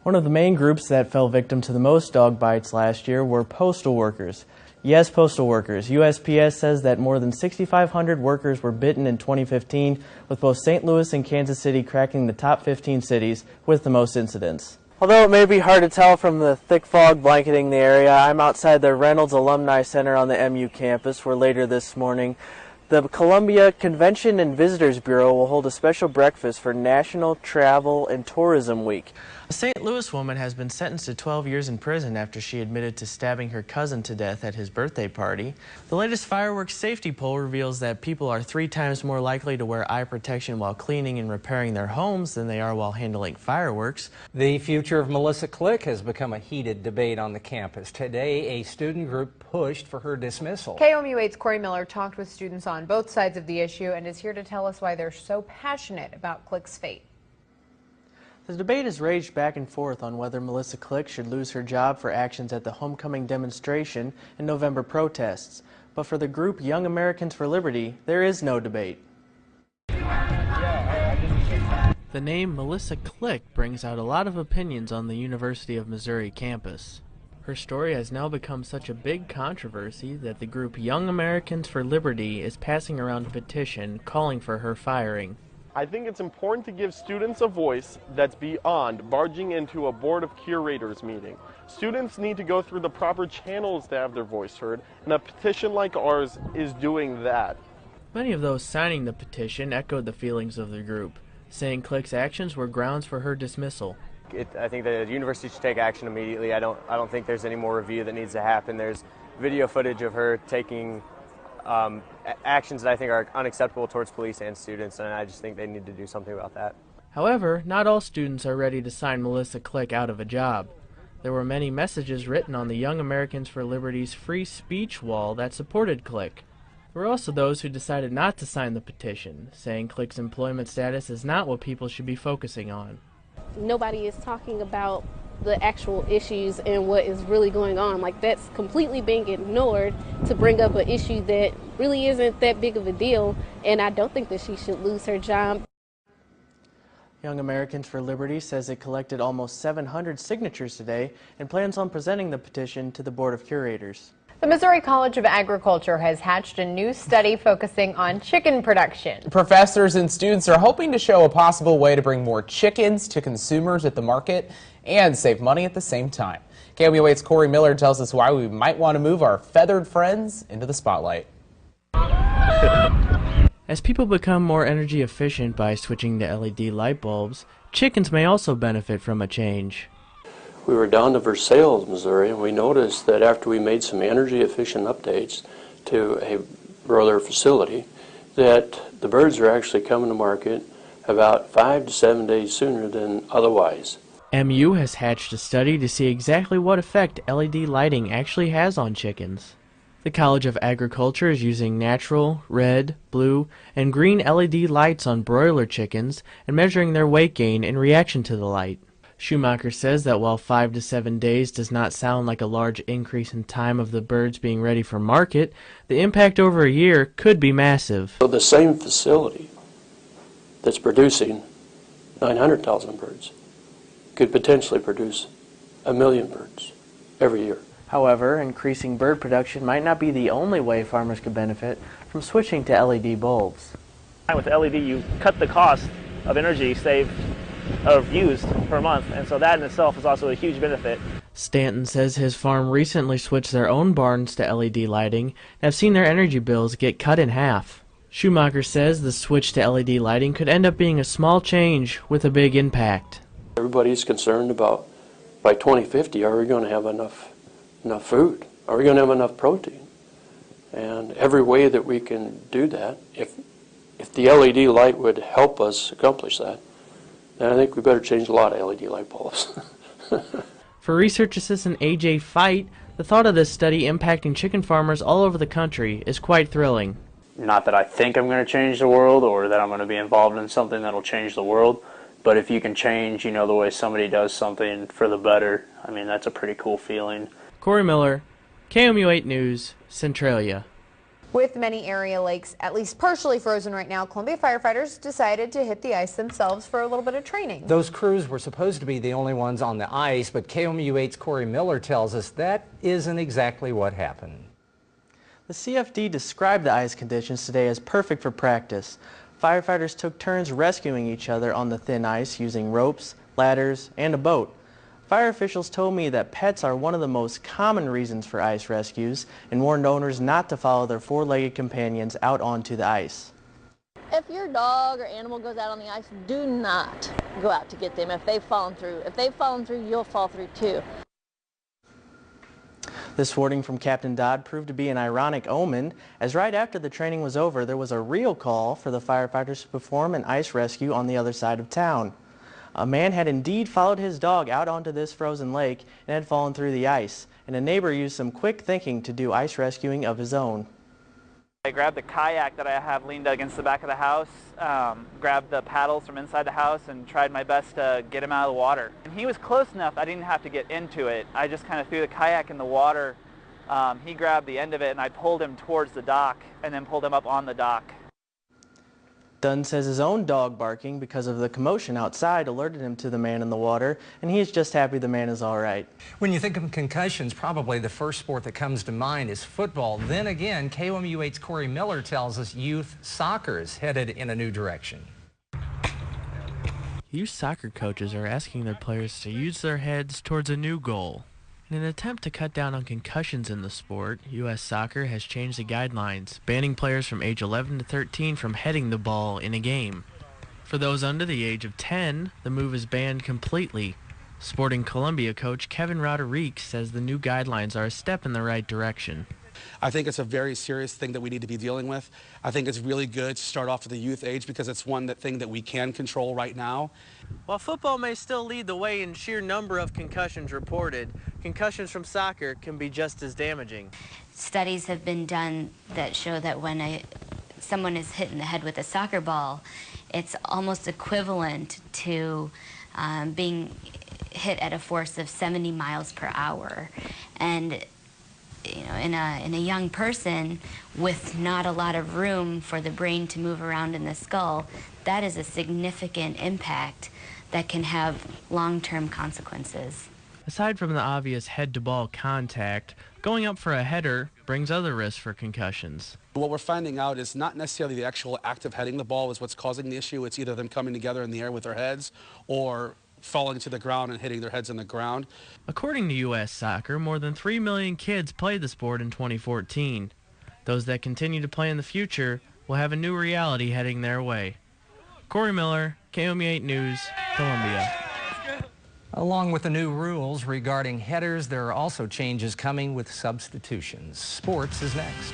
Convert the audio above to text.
One of the main groups that fell victim to the most dog bites last year were postal workers. Yes, postal workers. USPS says that more than 6,500 workers were bitten in 2015, with both St. Louis and Kansas City cracking the top 15 cities with the most incidents. Although it may be hard to tell from the thick fog blanketing the area, I'm outside the Reynolds Alumni Center on the MU campus, where later this morning the Columbia Convention and Visitors Bureau will hold a special breakfast for National Travel and Tourism Week. A St. Louis woman has been sentenced to 12 years in prison after she admitted to stabbing her cousin to death at his birthday party. The latest fireworks safety poll reveals that people are 3 times more likely to wear eye protection while cleaning and repairing their homes than they are while handling fireworks. The future of Melissa Click has become a heated debate on the campus. Today, a student group pushed for her dismissal. KOMU8's Corey Miller talked with students on both sides of the issue and is here to tell us why they're so passionate about Click's fate. The debate has raged back and forth on whether Melissa Click should lose her job for actions at the homecoming demonstration and November protests. But for the group Young Americans for Liberty, there is no debate. The name Melissa Click brings out a lot of opinions on the University of Missouri campus. Her story has now become such a big controversy that the group Young Americans for Liberty is passing around a petition calling for her firing. I think it's important to give students a voice that's beyond barging into a board of curators meeting. Students need to go through the proper channels to have their voice heard, and a petition like ours is doing that. Many of those signing the petition echoed the feelings of the group, saying Click's actions were grounds for her dismissal. I think the university should take action immediately. I don't think there's any more review that needs to happen. There's video footage of her taking actions that I think are unacceptable towards police and students, and I just think they need to do something about that. However, not all students are ready to sign Melissa Click out of a job. There were many messages written on the Young Americans for Liberty's free speech wall that supported Click. There were also those who decided not to sign the petition, saying Click's employment status is not what people should be focusing on. Nobody is talking about the actual issues and what is really going on. Like, that's completely being ignored to bring up an issue that really isn't that big of a deal, and I don't think that she should lose her job. Young Americans for Liberty says it collected almost 700 signatures today and plans on presenting the petition to the Board of Curators. The Missouri College of Agriculture has hatched a new study focusing on chicken production. Professors and students are hoping to show a possible way to bring more chickens to consumers at the market and save money at the same time. KOMU8's Corey Miller tells us why we might want to move our feathered friends into the spotlight. As people become more energy efficient by switching to LED light bulbs, chickens may also benefit from a change. We were down to Versailles, Missouri, and we noticed that after we made some energy efficient updates to a broiler facility, that the birds are actually coming to market about 5 to 7 days sooner than otherwise. MU has hatched a study to see exactly what effect LED lighting actually has on chickens. The College of Agriculture is using natural, red, blue, and green LED lights on broiler chickens and measuring their weight gain in reaction to the light. Schumacher says that while 5 to 7 days does not sound like a large increase in time of the birds being ready for market, the impact over a year could be massive. So the same facility that's producing 900,000 birds could potentially produce 1 million birds every year. However, increasing bird production might not be the only way farmers could benefit from switching to LED bulbs. With LED, you cut the cost of energy saved of used per month, and so that in itself is also a huge benefit. Stanton says his farm recently switched their own barns to LED lighting and have seen their energy bills get cut in half. Schumacher says the switch to LED lighting could end up being a small change with a big impact. Everybody's concerned about, by 2050, are we going to have enough food? Are we going to have enough protein? And every way that we can do that, if the LED light would help us accomplish that, then I think we better change a lot of LED light bulbs. For research assistant AJ Fight, the thought of this study impacting chicken farmers all over the country is quite thrilling. Not that I think I'm going to change the world or that I'm going to be involved in something that'll change the world, but if you can change, the way somebody does something for the better, I mean, that's a pretty cool feeling. Corey Miller, KOMU8 News, Centralia. With many area lakes at least partially frozen right now, Columbia firefighters decided to hit the ice themselves for a little bit of training. Those crews were supposed to be the only ones on the ice, but KOMU8's Corey Miller tells us that isn't exactly what happened. The CFD described the ice conditions today as perfect for practice. Firefighters took turns rescuing each other on the thin ice using ropes, ladders, and a boat. Fire officials told me that pets are one of the most common reasons for ice rescues and warned owners not to follow their four-legged companions out onto the ice. If your dog or animal goes out on the ice, do not go out to get them if they've fallen through. If they've fallen through, you'll fall through too. This warning from Captain Dodd proved to be an ironic omen, as right after the training was over, there was a real call for the firefighters to perform an ice rescue on the other side of town. A man had indeed followed his dog out onto this frozen lake and had fallen through the ice, and a neighbor used some quick thinking to do ice rescuing of his own. I grabbed the kayak that I have leaned against the back of the house, grabbed the paddles from inside the house, and tried my best to get him out of the water. And he was close enough I didn't have to get into it. I just kind of threw the kayak in the water. He grabbed the end of it, and I pulled him towards the dock and then pulled him up on the dock. Dunn says his own dog barking because of the commotion outside alerted him to the man in the water, and he is just happy the man is all right. When you think of concussions, probably the first sport that comes to mind is football. Then again, KOMU8's Corey Miller tells us youth soccer is headed in a new direction. Youth soccer coaches are asking their players to use their heads towards a new goal. In an attempt to cut down on concussions in the sport, U.S. Soccer has changed the guidelines, banning players from age 11 to 13 from heading the ball in a game. For those under the age of 10, the move is banned completely. Sporting Columbia coach Kevin Roderick says the new guidelines are a step in the right direction. I think it's a very serious thing that we need to be dealing with. I think it's really good to start off at the youth age because it's one thing that we can control right now. While football may still lead the way in sheer number of concussions reported, concussions from soccer can be just as damaging. Studies have been done that show that when someone is hit in the head with a soccer ball, it's almost equivalent to being hit at a force of 70 miles per hour. And you know, in a young person with not a lot of room for the brain to move around in the skull, that is a significant impact that can have long-term consequences. Aside from the obvious head-to-ball contact, going up for a header brings other risks for concussions. What we're finding out is not necessarily the actual act of heading the ball is what's causing the issue. It's either them coming together in the air with their heads or falling to the ground and hitting their heads on the ground. According to U.S. Soccer, more than 3 million kids played the sport in 2014. Those that continue to play in the future will have a new reality heading their way. Corey Miller, KOMU8 News, Columbia. Along with the new rules regarding headers, there are also changes coming with substitutions. Sports is next.